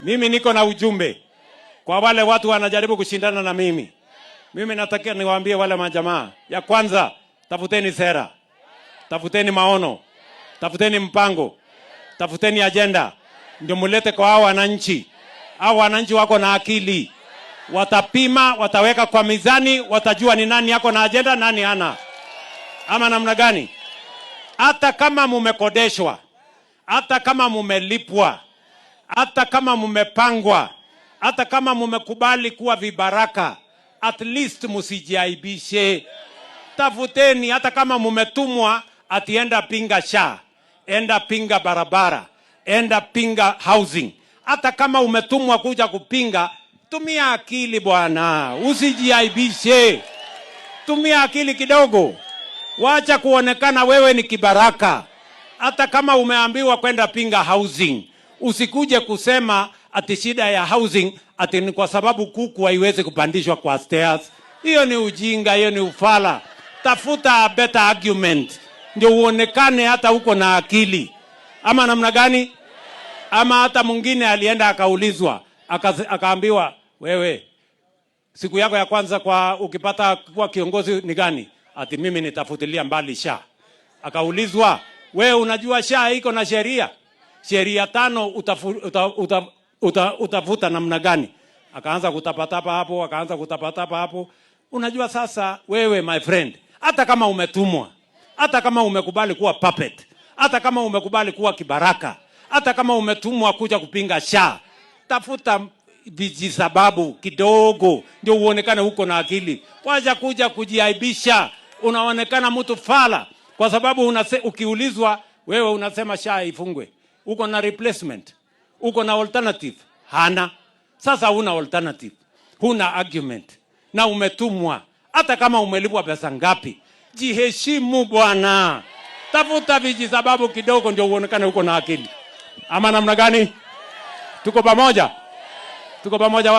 Mimi niko na ujumbe kwa wale watu wanajaribu kushindana na mimi. Mimi nataka niwaambie wale majamaa, ya kwanza, tafuteni sera, tafuteni maono, tafuteni mpango, tafuteni agenda, ndio mulete kwa hao wananchi. Hao wananchi wako na akili, watapima, wataweka kwa mizani, watajua ni nani yako na agenda, nani hana. Ama namna gani? Hata kama mumekodeshwa, hata kama mumelipwa, hata kama mumepangwa, hata kama mumekubali kuwa vibaraka, at least musijiaibishe. Tafuteni, hata kama mumetumwa atienda pinga SHA, enda pinga barabara, enda pinga housing. Hata kama umetumwa kuja kupinga, tumia akili bwana, usijiaibishe. Tumia akili kidogo. Wacha kuonekana wewe ni kibaraka. Hata kama umeambiwa kwenda pinga housing, usikuje kusema ati shida ya housing ati ni kwa sababu kuku haiwezi kupandishwa kwa stairs. Hiyo ni ujinga, hiyo ni ufala. Tafuta a better argument ndio uonekane hata uko na akili. Ama namna gani? Ama hata mwingine alienda akaulizwa, akaambiwa, wewe siku yako ya kwanza kwa ukipata kuwa kiongozi ni gani? Ati mimi nitafutilia mbali SHA. Akaulizwa, wewe unajua SHA iko na sheria? Sheria 5 utafuta namna gani? Akaanza kutapatapa hapo, akaanza kutapatapa hapo. Unajua sasa wewe my friend, hata kama umetumwa, hata kama umekubali kuwa puppet, hata kama umekubali kuwa kibaraka, hata kama umetumwa kuja kupinga SHA, tafuta vijisababu kidogo ndio uonekane huko na akili. Wacha kuja kujiaibisha, unaonekana mtu fala kwa sababu ukiulizwa wewe unasema SHA ifungwe. Uko na replacement, uko na alternative? Hana. Sasa huna alternative, huna argument na umetumwa. Hata kama umelipwa pesa ngapi, jiheshimu bwana. Tafuta vijisababu kidogo ndio uonekane huko na akili. Ama namna gani? Tuko pamoja? Tuko pamoja.